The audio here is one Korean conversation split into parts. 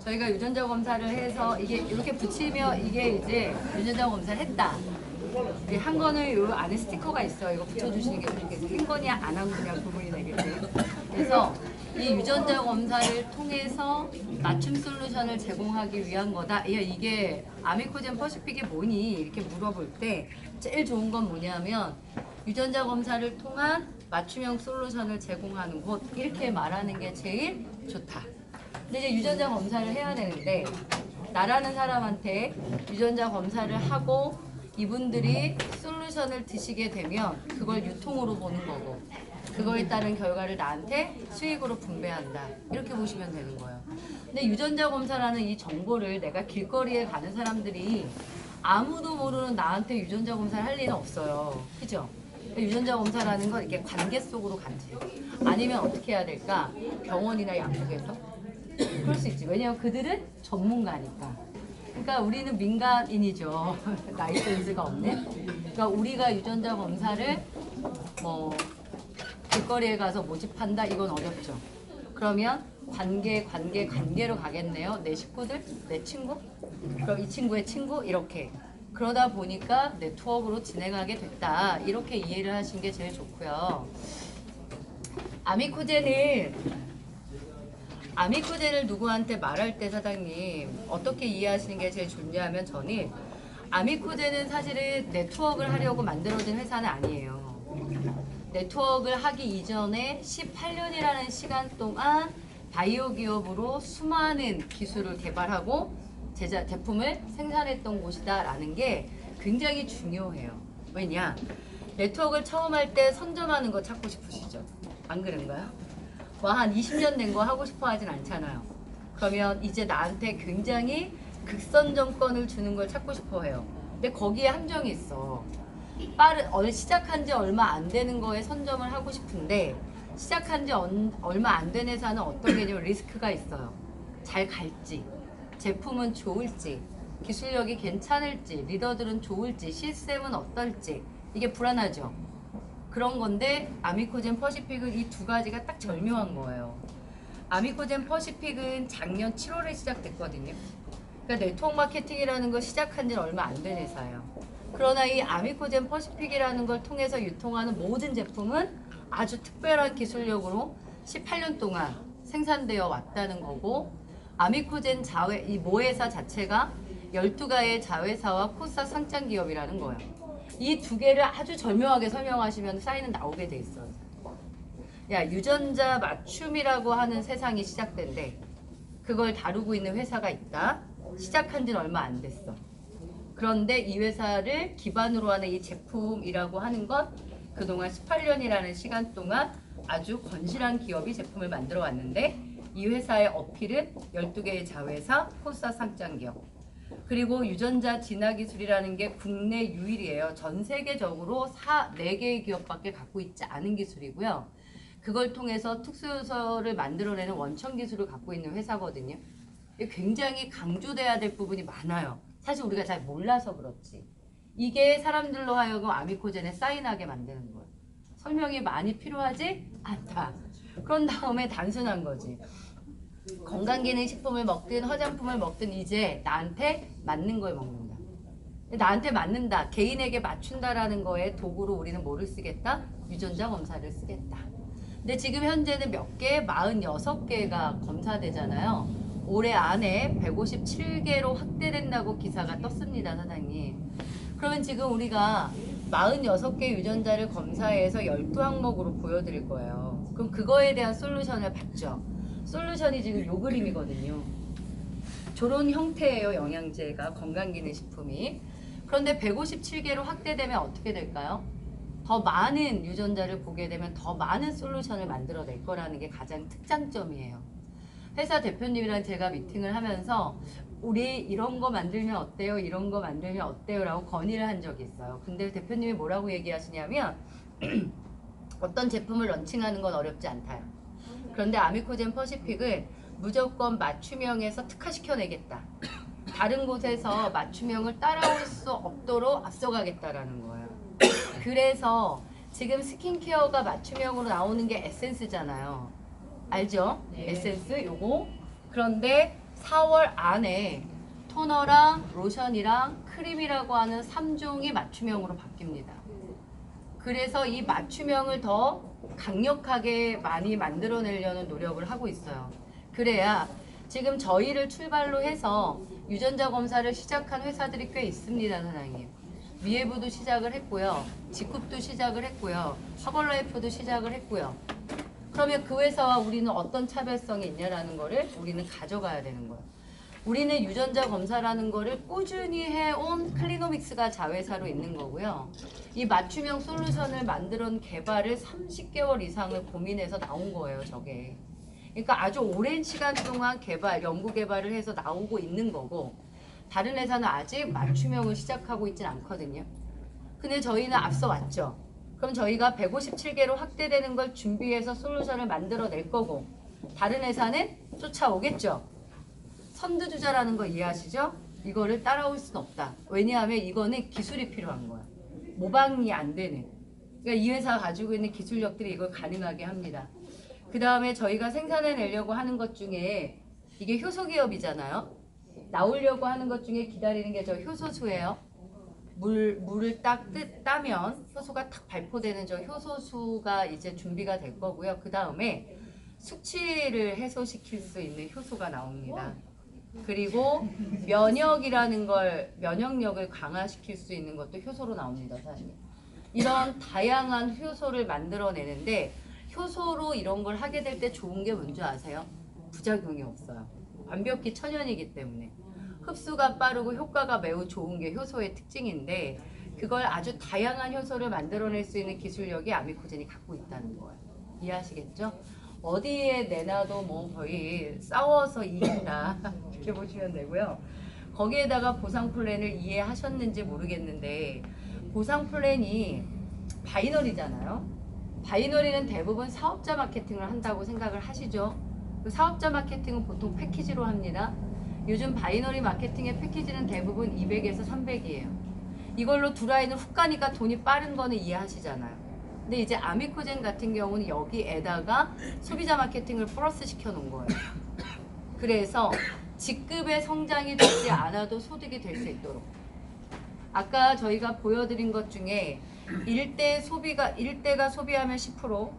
저희가 유전자 검사를 해서 이게 이렇게 붙이면 이게 이제 유전자 검사를 했다. 한 거는 요 안에 스티커가 있어요. 이거 붙여주시는 게 좋겠어요. 한 거냐 안 한 거냐 구분이 되겠지. 그래서 이 유전자 검사를 통해서 맞춤 솔루션을 제공하기 위한 거다. 야, 이게 아미코젠 퍼시픽이 뭐니? 이렇게 물어볼 때 제일 좋은 건 뭐냐면 유전자 검사를 통한 맞춤형 솔루션을 제공하는 곳, 이렇게 말하는 게 제일 좋다. 근데 이제 유전자 검사를 해야 되는데 나라는 사람한테 유전자 검사를 하고 이분들이 솔루션을 드시게 되면 그걸 유통으로 보는 거고 그거에 따른 결과를 나한테 수익으로 분배한다. 이렇게 보시면 되는 거예요. 근데 유전자 검사라는 이 정보를 내가 길거리에 가는 사람들이 아무도 모르는 나한테 유전자 검사를 할 리는 없어요. 그죠? 유전자 검사라는 건 이렇게 관계 속으로 간지. 아니면 어떻게 해야 될까? 병원이나 약국에서? 그럴 수 있지. 왜냐면 그들은 전문가니까. 그러니까 우리는 민간인이죠. 라이센스가 없네. 그러니까 우리가 유전자 검사를 뭐 길거리에 가서 모집한다, 이건 어렵죠. 그러면 관계로 가겠네요. 내 식구들, 내 친구, 그럼 이 친구의 친구, 이렇게. 그러다 보니까 네트워크로 진행하게 됐다. 이렇게 이해를 하신 게 제일 좋고요. 아미코젠을 누구한테 말할 때 사장님 어떻게 이해하시는 게 제일 좋냐면 저는 아미코젠은 사실은 네트워크를 하려고 만들어진 회사는 아니에요. 네트워크를 하기 이전에 18년이라는 시간 동안 바이오 기업으로 수많은 기술을 개발하고 제품을 생산했던 곳이다 라는 게 굉장히 중요해요. 왜냐? 네트워크를 처음 할 때 선점하는 거 찾고 싶으시죠? 안 그런가요? 뭐 한 20년 된 거 하고 싶어 하진 않잖아요. 그러면 이제 나한테 굉장히 극선 정권을 주는 걸 찾고 싶어 해요. 근데 거기에 함정이 있어. 시작한 지 얼마 안 되는 거에 선점을 하고 싶은데 시작한 지 얼마 안 된 회사는 어떤 개념 리스크가 있어요. 잘 갈지, 제품은 좋을지, 기술력이 괜찮을지, 리더들은 좋을지, 시스템은 어떨지, 이게 불안하죠. 그런 건데 아미코젠 퍼시픽은 이 두 가지가 딱 절묘한 거예요. 아미코젠 퍼시픽은 작년 7월에 시작됐거든요. 그러니까 네트워크 마케팅이라는 거 시작한 지는 얼마 안 된 회사예요. 그러나 이 아미코젠 퍼시픽이라는 걸 통해서 유통하는 모든 제품은 아주 특별한 기술력으로 18년 동안 생산되어 왔다는 거고, 아미코젠 이 모회사 자체가 12가의 자회사와 코스닥 상장 기업이라는 거예요. 이 두 개를 아주 절묘하게 설명하시면 사인은 나오게 돼 있어요. 야, 유전자 맞춤이라고 하는 세상이 시작된대. 그걸 다루고 있는 회사가 있다. 시작한 지는 얼마 안 됐어. 그런데 이 회사를 기반으로 하는 이 제품이라고 하는 건 그동안 18년이라는 시간 동안 아주 건실한 기업이 제품을 만들어 왔는데 이 회사의 어필은 12개의 자회사, 코스닥 상장 기업. 그리고 유전자 진화 기술이라는 게 국내 유일이에요. 전 세계적으로 4개의 기업밖에 갖고 있지 않은 기술이고요. 그걸 통해서 특수요소를 만들어내는 원천 기술을 갖고 있는 회사거든요. 굉장히 강조돼야 될 부분이 많아요. 사실 우리가 잘 몰라서 그렇지. 이게 사람들로 하여금 아미코젠에 사인하게 만드는 거예요. 설명이 많이 필요하지 않다. 그런 다음에 단순한 거지. 건강기능식품을 먹든 화장품을 먹든 이제 나한테 맞는 걸 먹는다. 나한테 맞는다. 개인에게 맞춘다라는 거에 도구로 우리는 뭐를 쓰겠다? 유전자 검사를 쓰겠다. 근데 지금 현재는 몇 개? 46개가 검사되잖아요. 올해 안에 157개로 확대된다고 기사가 떴습니다, 사장님. 그러면 지금 우리가 46개 유전자를 검사해서 12항목으로 보여드릴 거예요. 그럼 그거에 대한 솔루션을 받죠. 솔루션이 지금 요 그림이거든요. 저런 형태예요, 영양제가, 건강기능식품이. 그런데 157개로 확대되면 어떻게 될까요? 더 많은 유전자를 보게 되면 더 많은 솔루션을 만들어낼 거라는 게 가장 특장점이에요. 회사 대표님이랑 제가 미팅을 하면서 우리 이런 거 만들면 어때요? 이런 거 만들면 어때요? 라고 건의를 한 적이 있어요. 근데 대표님이 뭐라고 얘기하시냐면 어떤 제품을 런칭하는 건 어렵지 않다요. 그런데 아미코젠 퍼시픽은 무조건 맞춤형에서 특화시켜내겠다. 다른 곳에서 맞춤형을 따라올 수 없도록 앞서가겠다라는 거예요. 그래서 지금 스킨케어가 맞춤형으로 나오는 게 에센스잖아요. 알죠? 네. 에센스 요거. 그런데 4월 안에 토너랑 로션이랑 크림이라고 하는 3종이 맞춤형으로 바뀝니다. 그래서 이 맞춤형을 더 강력하게 많이 만들어내려는 노력을 하고 있어요. 그래야 지금 저희를 출발로 해서 유전자 검사를 시작한 회사들이 꽤 있습니다, 사장님. 미해부도 시작을 했고요. 직굽도 시작을 했고요. 허벌라이프도 시작을 했고요. 그러면 그 회사와 우리는 어떤 차별성이 있냐라는 거를 우리는 가져가야 되는 거예요. 우리는 유전자 검사라는 거를 꾸준히 해온 클리노믹스가 자회사로 있는 거고요. 이 맞춤형 솔루션을 만들어 개발을 30개월 이상을 고민해서 나온 거예요, 저게. 그러니까 아주 오랜 시간 동안 연구 개발을 해서 나오고 있는 거고, 다른 회사는 아직 맞춤형을 시작하고 있진 않거든요. 근데 저희는 앞서 왔죠. 그럼 저희가 157개로 확대되는 걸 준비해서 솔루션을 만들어낼 거고, 다른 회사는 쫓아오겠죠. 선두주자라는 거 이해하시죠? 이거를 따라올 수는 없다. 왜냐하면 이거는 기술이 필요한 거야. 모방이 안 되는. 그러니까 이 회사가 가지고 있는 기술력들이 이걸 가능하게 합니다. 그 다음에 저희가 생산해내려고 하는 것 중에 이게 효소기업이잖아요. 나오려고 하는 것 중에 기다리는 게 저 효소수예요. 물을 딱 따면 효소가 탁 발포되는 저 효소수가 이제 준비가 될 거고요. 그 다음에 숙취를 해소시킬 수 있는 효소가 나옵니다. 그리고 면역이라는 걸, 면역력을 강화시킬 수 있는 것도 효소로 나옵니다, 사실. 이런 다양한 효소를 만들어내는데, 효소로 이런 걸 하게 될 때 좋은 게 뭔지 아세요? 부작용이 없어요. 완벽히 천연이기 때문에. 흡수가 빠르고 효과가 매우 좋은 게 효소의 특징인데, 그걸 아주 다양한 효소를 만들어낼 수 있는 기술력이 아미코젠이 갖고 있다는 거예요. 이해하시겠죠? 어디에 내놔도 뭐 거의 싸워서 이긴다 이렇게 보시면 되고요. 거기에다가 보상 플랜을 이해하셨는지 모르겠는데, 보상 플랜이 바이너리잖아요. 바이너리는 대부분 사업자 마케팅을 한다고 생각을 하시죠. 그 사업자 마케팅은 보통 패키지로 합니다. 요즘 바이너리 마케팅의 패키지는 대부분 200에서 300이에요. 이걸로 두 라인을 훅 가니까 돈이 빠른 거는 이해하시잖아요. 근데 이제 아미코젠 같은 경우는 여기에다가 소비자 마케팅을 플러스 시켜 놓은 거예요. 그래서 직급의 성장이 되지 않아도 소득이 될 수 있도록. 아까 저희가 보여드린 것 중에 1대가 소비하면 10%,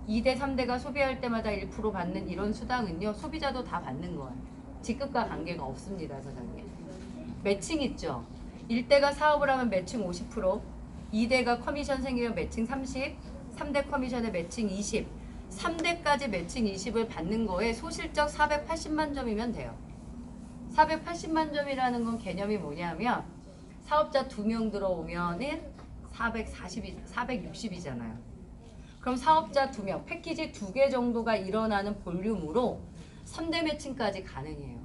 2대, 3대가 소비할 때마다 1% 받는 이런 수당은요, 소비자도 다 받는 거예요. 직급과 관계가 없습니다, 사장님. 매칭 있죠? 1대가 사업을 하면 매칭 50%, 2대가 커미션 생기면 매칭 30, 3대 커미션에 매칭 20, 3대까지 매칭 20을 받는 거에 소실적 480만 점이면 돼요. 480만 점이라는 건 개념이 뭐냐면, 사업자 2명 들어오면은 460이잖아요. 그럼 사업자 2명, 패키지 2개 정도가 일어나는 볼륨으로 3대 매칭까지 가능해요.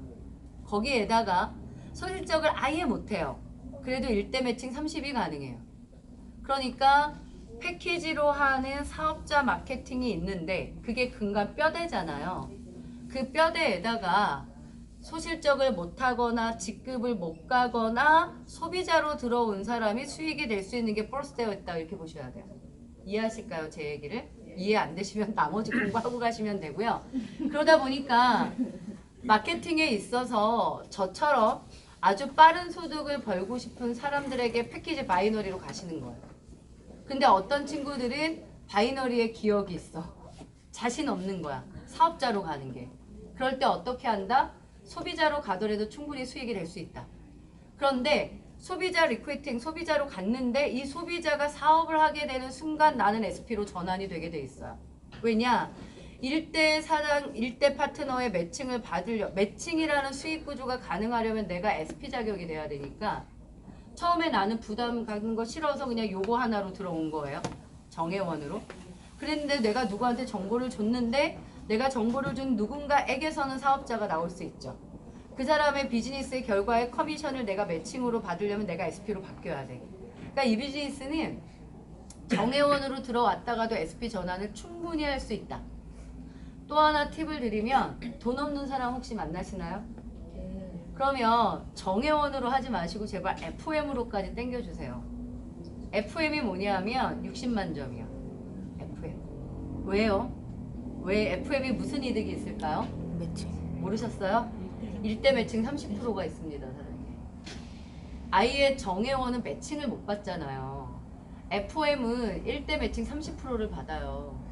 거기에다가 소실적을 아예 못해요. 그래도 1대 매칭 30이 가능해요. 그러니까 패키지로 하는 사업자 마케팅이 있는데, 그게 근간 뼈대잖아요. 그 뼈대에다가 소실적을 못하거나 직급을 못 가거나 소비자로 들어온 사람이 수익이 될 수 있는 게 플러스되어 있다, 이렇게 보셔야 돼요. 이해하실까요, 제 얘기를? 이해 안 되시면 나머지 공부하고 가시면 되고요. 그러다 보니까 마케팅에 있어서 저처럼 아주 빠른 소득을 벌고 싶은 사람들에게 패키지 바이너리로 가시는 거예요. 근데 어떤 친구들은 바이너리에 기억이 있어. 자신 없는 거야. 사업자로 가는 게. 그럴 때 어떻게 한다? 소비자로 가더라도 충분히 수익이 될 수 있다. 그런데 소비자 리크루팅, 소비자로 갔는데 이 소비자가 사업을 하게 되는 순간 나는 SP로 전환이 되게 돼 있어요. 왜냐? 1대 사장, 1대 파트너의 매칭을 매칭이라는 수익 구조가 가능하려면 내가 SP 자격이 돼야 되니까, 처음에 나는 부담 갖는 거 싫어서 그냥 요거 하나로 들어온 거예요. 정회원으로. 그랬는데 내가 누구한테 정보를 줬는데, 내가 정보를 준 누군가에게서는 사업자가 나올 수 있죠. 그 사람의 비즈니스의 결과에 커미션을 내가 매칭으로 받으려면 내가 SP로 바뀌어야 돼. 그러니까 이 비즈니스는 정회원으로 들어왔다가도 SP 전환을 충분히 할 수 있다. 또 하나 팁을 드리면, 돈 없는 사람 혹시 만나시나요? 그러면 정회원으로 하지 마시고 제발 FM으로까지 땡겨주세요. FM이 뭐냐면 60만 점이요. FM. 왜요? 왜 FM이 무슨 이득이 있을까요? 매칭. 모르셨어요? 일대 매칭 30%가 있습니다, 사장님. 아이의 정회원은 매칭을 못 받잖아요. FOM은 일대 매칭 30%를 받아요.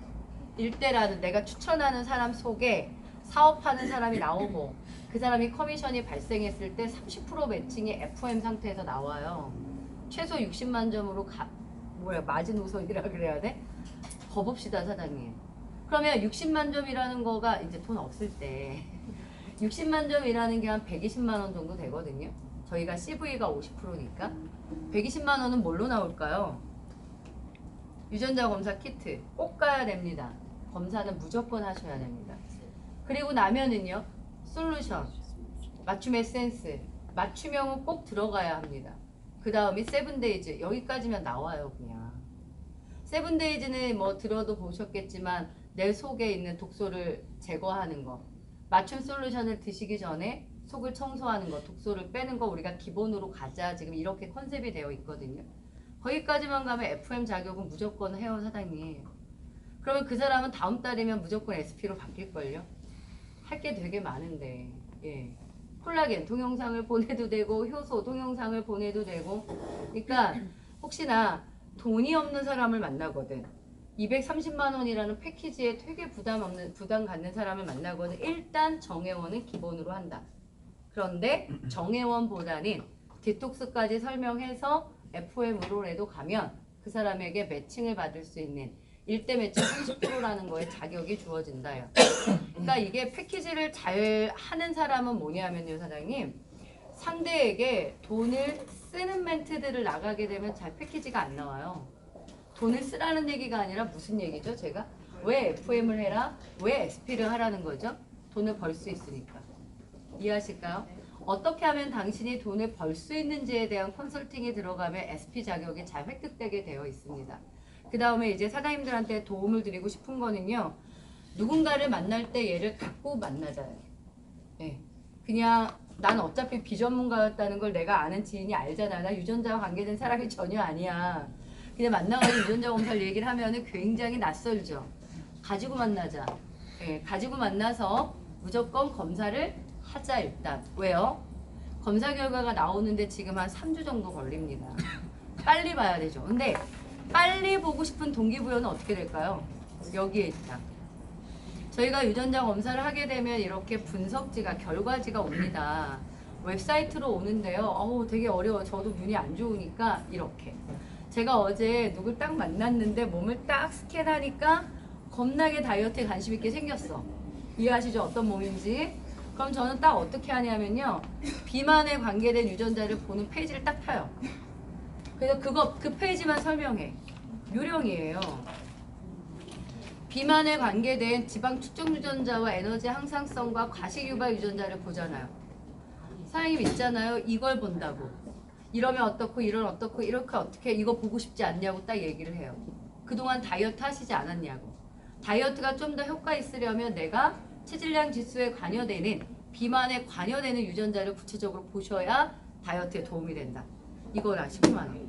일대라는 내가 추천하는 사람 속에 사업하는 사람이 나오고 그 사람이 커미션이 발생했을 때 30% 매칭이 FOM 상태에서 나와요. 최소 60만 점으로 마지노선이라 그래야 돼? 거봅시다, 사장님. 그러면 60만 점이라는 거가 이제 돈 없을 때 60만 점이라는 게 한 120만 원 정도 되거든요. 저희가 CV가 50%니까 120만 원은 뭘로 나올까요? 유전자 검사 키트 꼭 가야 됩니다. 검사는 무조건 하셔야 됩니다. 그리고 나면은요, 솔루션, 맞춤 에센스, 맞춤형은 꼭 들어가야 합니다. 그 다음이 세븐데이즈, 여기까지면 나와요. 그냥 세븐데이즈는 뭐 들어도 보셨겠지만 내 속에 있는 독소를 제거하는 거, 맞춤 솔루션을 드시기 전에 속을 청소하는 거, 독소를 빼는 거 우리가 기본으로 가자, 지금 이렇게 컨셉이 되어 있거든요. 거기까지만 가면 FM 자격은 무조건 해요, 사장님. 그러면 그 사람은 다음 달이면 무조건 SP로 바뀔걸요? 할 게 되게 많은데, 예. 콜라겐 동영상을 보내도 되고 효소 동영상을 보내도 되고, 그러니까 혹시나 돈이 없는 사람을 만나거든, 230만 원이라는 패키지에 되게 부담 갖는 사람을 만나거든, 일단 정회원은 기본으로 한다. 그런데 정회원보다는 디톡스까지 설명해서 FOM으로라도 가면 그 사람에게 매칭을 받을 수 있는 일대 매칭 30%라는 거에 자격이 주어진다요. 그러니까 이게 패키지를 잘 하는 사람은 뭐냐면요, 사장님, 상대에게 돈을 쓰는 멘트들을 나가게 되면 잘 패키지가 안 나와요. 돈을 쓰라는 얘기가 아니라 무슨 얘기죠, 제가? 왜 FM을 해라? 왜 SP를 하라는 거죠? 돈을 벌 수 있으니까. 이해하실까요? 어떻게 하면 당신이 돈을 벌 수 있는지에 대한 컨설팅이 들어가면 SP 자격이 잘 획득되게 되어 있습니다. 그 다음에 이제 사장님들한테 도움을 드리고 싶은 거는요, 누군가를 만날 때 얘를 갖고 만나잖아요. 네. 그냥 난 어차피 비전문가였다는 걸 내가 아는 지인이 알잖아. 나 유전자와 관계된 사람이 전혀 아니야. 그냥 만나가지고 유전자 검사를 얘기를 하면은 굉장히 낯설죠. 가지고 만나자. 네. 가지고 만나서 무조건 검사를 하자. 일단 왜요? 검사 결과가 나오는데 지금 한 3주 정도 걸립니다. 빨리 봐야 되죠. 근데 빨리 보고 싶은 동기부여는 어떻게 될까요? 여기에 있다. 저희가 유전자 검사를 하게 되면 이렇게 분석지가, 결과지가 옵니다. 웹사이트로 오는데요. 어우, 되게 어려워. 저도 눈이 안 좋으니까 이렇게. 제가 어제 누굴 딱 만났는데 몸을 딱 스캔하니까 겁나게 다이어트에 관심 있게 생겼어. 이해하시죠? 어떤 몸인지? 그럼 저는 딱 어떻게 하냐면요, 비만에 관계된 유전자를 보는 페이지를 딱 펴요. 그래서 그 페이지만 설명해. 요령이에요. 비만에 관계된 지방 축적 유전자와 에너지 항상성과 과식 유발 유전자를 보잖아요. 사장님 있잖아요, 이걸 본다고. 이러면 어떻고, 이런 어떻고, 이렇게 어떻게, 이거 보고 싶지 않냐고 딱 얘기를 해요. 그동안 다이어트 하시지 않았냐고. 다이어트가 좀 더 효과 있으려면 내가 체질량 지수에 관여되는, 비만에 관여되는 유전자를 구체적으로 보셔야 다이어트에 도움이 된다. 이걸 아시고만 원.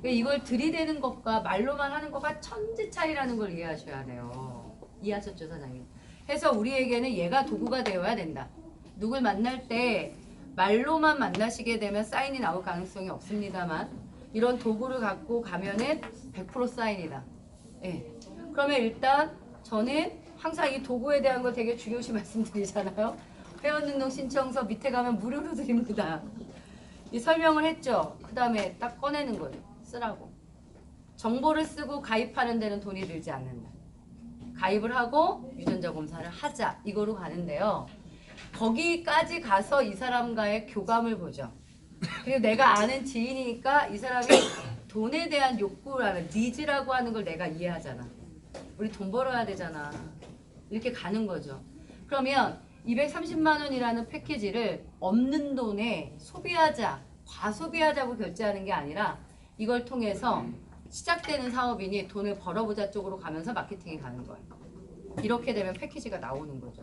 이걸 들이대는 것과 말로만 하는 것과 천지 차이라는 걸 이해하셔야 돼요. 이해하셨죠, 사장님? 해서 우리에게는 얘가 도구가 되어야 된다. 누굴 만날 때 말로만 만나시게 되면 사인이 나올 가능성이 없습니다만, 이런 도구를 갖고 가면은 100% 사인이다. 예. 그러면 일단 저는 항상 이 도구에 대한 걸 되게 중요시 말씀드리잖아요. 회원등록 신청서 밑에 가면 무료로 드립니다. 이 설명을 했죠. 그 다음에 딱 꺼내는 거예요. 쓰라고. 정보를 쓰고 가입하는 데는 돈이 들지 않는다. 가입을 하고 유전자 검사를 하자. 이거로 가는데요. 거기까지 가서 이 사람과의 교감을 보죠. 그리고 내가 아는 지인이니까 이 사람이 돈에 대한 욕구라는, 니즈라고 하는 걸 내가 이해하잖아. 우리 돈 벌어야 되잖아. 이렇게 가는 거죠. 그러면 230만 원이라는 패키지를 없는 돈에 소비하자, 과소비하자고 결제하는 게 아니라 이걸 통해서 시작되는 사업이니 돈을 벌어보자 쪽으로 가면서 마케팅이 가는 거예요. 이렇게 되면 패키지가 나오는 거죠.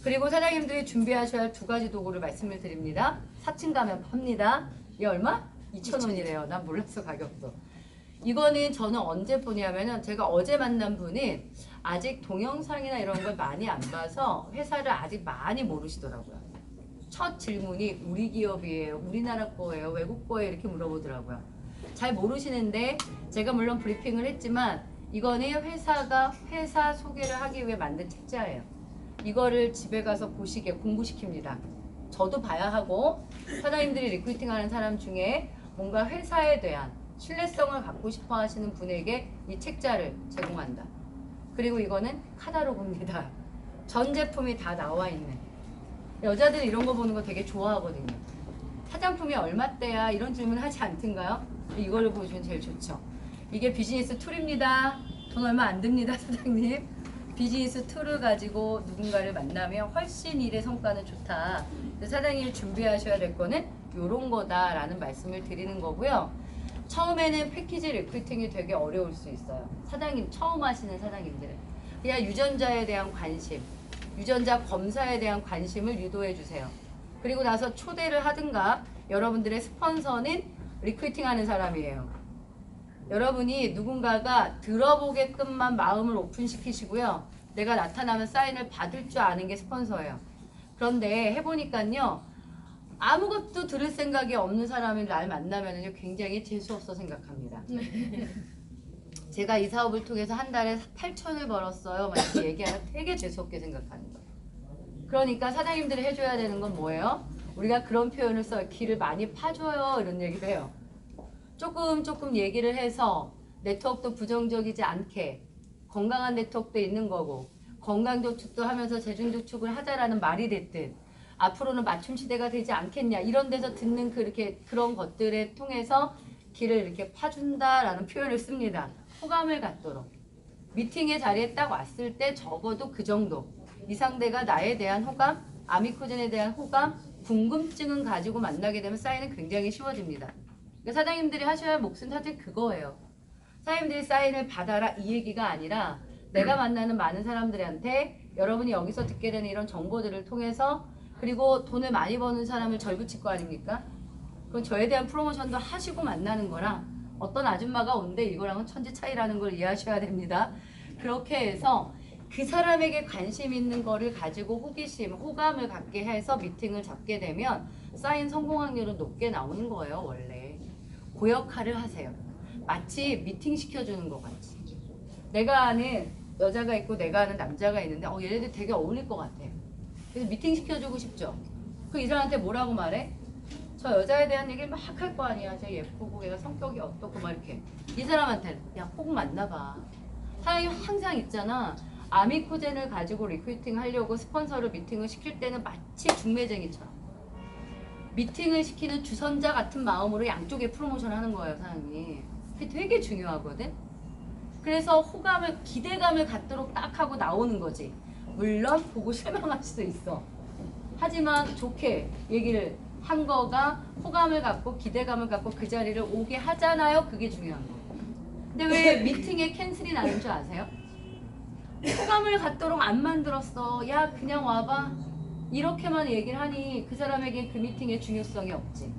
그리고 사장님들이 준비하셔야 할 두 가지 도구를 말씀을 드립니다. 4층 가면 팝니다. 이게 얼마? 2,000원이래요. 난 몰랐어, 가격도. 이거는 저는 언제 보냐면은, 제가 어제 만난 분은 아직 동영상이나 이런 걸 많이 안 봐서 회사를 아직 많이 모르시더라고요. 첫 질문이 우리 기업이에요, 우리나라 거예요, 외국 거예요 이렇게 물어보더라고요. 잘 모르시는데 제가 물론 브리핑을 했지만 이거는 회사가 회사 소개를 하기 위해 만든 책자예요. 이거를 집에 가서 보시게 공부시킵니다. 저도 봐야 하고 사장님들이 리크루팅하는 사람 중에 뭔가 회사에 대한 신뢰성을 갖고 싶어 하시는 분에게 이 책자를 제공한다. 그리고 이거는 카탈로그입니다. 전 제품이 다 나와 있는. 여자들이 이런 거 보는 거 되게 좋아하거든요. 화장품이 얼마대야 이런 질문 하지 않던가요? 이거를 보시면 제일 좋죠. 이게 비즈니스 툴입니다. 돈 얼마 안 듭니다, 사장님. 비즈니스 툴을 가지고 누군가를 만나면 훨씬 일의 성과는 좋다. 사장님이 준비하셔야 될 거는 이런 거다라는 말씀을 드리는 거고요. 처음에는 패키지 리크루팅이 되게 어려울 수 있어요. 사장님, 처음 하시는 사장님들은. 그냥 유전자에 대한 관심, 유전자 검사에 대한 관심을 유도해 주세요. 그리고 나서 초대를 하든가 여러분들의 스폰서는 리크루팅 하는 사람이에요. 여러분이 누군가가 들어보게끔만 마음을 오픈시키시고요. 내가 나타나면 사인을 받을 줄 아는 게 스폰서예요. 그런데 해보니까요. 아무것도 들을 생각이 없는 사람이 날 만나면 굉장히 재수없어 생각합니다. 제가 이 사업을 통해서 한 달에 8천을 벌었어요. 막 이렇게 얘기하면 되게 재수없게 생각하는 거예요. 그러니까 사장님들이 해줘야 되는 건 뭐예요? 우리가 그런 표현을 써요. 길을 많이 파줘요. 이런 얘기를 해요. 조금 얘기를 해서 네트워크도 부정적이지 않게 건강한 네트워크도 있는 거고 건강저축도 하면서 재중저축을 하자라는 말이 됐든 앞으로는 맞춤 시대가 되지 않겠냐 이런 데서 듣는 그런 것들에 통해서 길을 이렇게 파준다라는 표현을 씁니다. 호감을 갖도록 미팅의 자리에 딱 왔을 때 적어도 그 정도 이 상대가 나에 대한 호감, 아미코젠에 대한 호감, 궁금증은 가지고 만나게 되면 사인은 굉장히 쉬워집니다. 그러니까 사장님들이 하셔야 할 몫은 사실 그거예요. 사장님들이 사인을 받아라 이 얘기가 아니라 내가 만나는 많은 사람들한테 여러분이 여기서 듣게 되는 이런 정보들을 통해서 그리고 돈을 많이 버는 사람을 절구칠 거 아닙니까? 그럼 저에 대한 프로모션도 하시고 만나는 거랑 어떤 아줌마가 온대 이거랑은 천지 차이라는 걸 이해하셔야 됩니다. 그렇게 해서 그 사람에게 관심 있는 거를 가지고 호기심, 호감을 갖게 해서 미팅을 잡게 되면 사인 성공 확률은 높게 나오는 거예요, 원래. 그 역할을 하세요. 마치 미팅 시켜주는 것 같이. 내가 아는 여자가 있고 내가 아는 남자가 있는데 얘네들 되게 어울릴 것 같아. 그래서 미팅 시켜주고 싶죠. 그 이 사람한테 뭐라고 말해? 저 여자에 대한 얘기를 막 할 거 아니야. 쟤 예쁘고 얘가 성격이 어떻고 막 이렇게. 이 사람한테 야 꼭 만나봐. 사람이 항상 있잖아. 아미코젠을 가지고 리크루팅 하려고 스폰서를 미팅을 시킬 때는 마치 중매쟁이처럼 미팅을 시키는 주선자 같은 마음으로 양쪽에 프로모션 하는 거예요, 사장님. 그게 되게 중요하거든. 그래서 호감을, 기대감을 갖도록 딱 하고 나오는 거지. 물론 보고 실망할 수도 있어. 하지만 좋게 얘기를 한 거가 호감을 갖고 기대감을 갖고 그 자리를 오게 하잖아요. 그게 중요한 거예요. 근데 왜 미팅에 캔슬이 나는 줄 아세요? 호감을 갖도록 안 만들었어. 야 그냥 와봐. 이렇게만 얘기를 하니 그 사람에게 그 미팅의 중요성이 없지.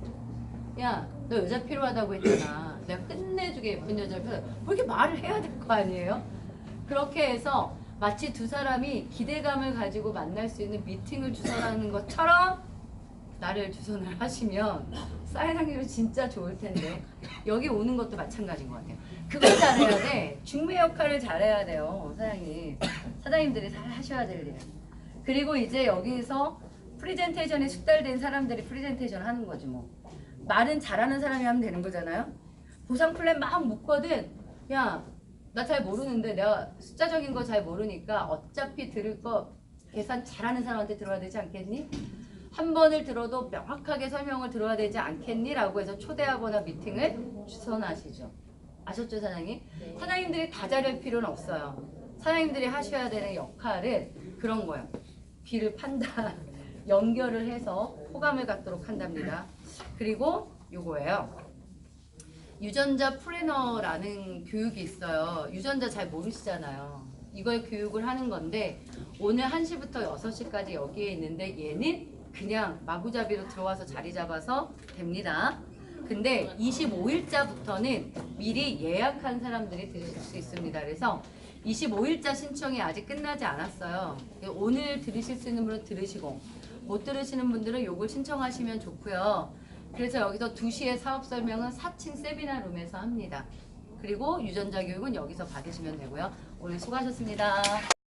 야 너 여자 필요하다고 했잖아. 내가 끝내주게 예쁜 여자를 필요하다. 뭐 이렇게 말을 해야 될 거 아니에요? 그렇게 해서 마치 두 사람이 기대감을 가지고 만날 수 있는 미팅을 주선하는 것처럼 나를 주선을 하시면 사인 확률이 진짜 좋을 텐데 여기 오는 것도 마찬가지인 것 같아요. 그걸 잘해야 돼. 중매 역할을 잘해야 돼요. 사장님. 사장님들이 잘 하셔야 될 일. 그리고 이제 여기서 프리젠테이션에 숙달된 사람들이 프리젠테이션 하는 거지 뭐. 말은 잘하는 사람이 하면 되는 거잖아요. 보상 플랜 막 묻거든. 야, 나 잘 모르는데 내가 숫자적인 거 잘 모르니까 어차피 들을 거 계산 잘하는 사람한테 들어야 되지 않겠니? 한 번을 들어도 명확하게 설명을 들어야 되지 않겠니? 라고 해서 초대하거나 미팅을 주선하시죠. 아셨죠, 사장님? 네. 사장님들이 다 잘할 필요는 없어요. 사장님들이 하셔야 되는 역할은 그런 거예요. 귀를 판다. 연결을 해서 호감을 갖도록 한답니다. 그리고 요거예요. 유전자 플래너라는 교육이 있어요. 유전자 잘 모르시잖아요. 이걸 교육을 하는 건데 오늘 1시부터 6시까지 여기에 있는데 얘는 그냥 마구잡이로 들어와서 자리 잡아서 됩니다. 근데 25일자부터는 미리 예약한 사람들이 들으실 수 있습니다. 그래서 25일자 신청이 아직 끝나지 않았어요. 오늘 들으실 수 있는 분은 들으시고 못 들으시는 분들은 요걸 신청하시면 좋고요. 그래서 여기서 2시에 사업 설명은 4층 세미나룸에서 합니다. 그리고 유전자 교육은 여기서 받으시면 되고요. 오늘 수고하셨습니다.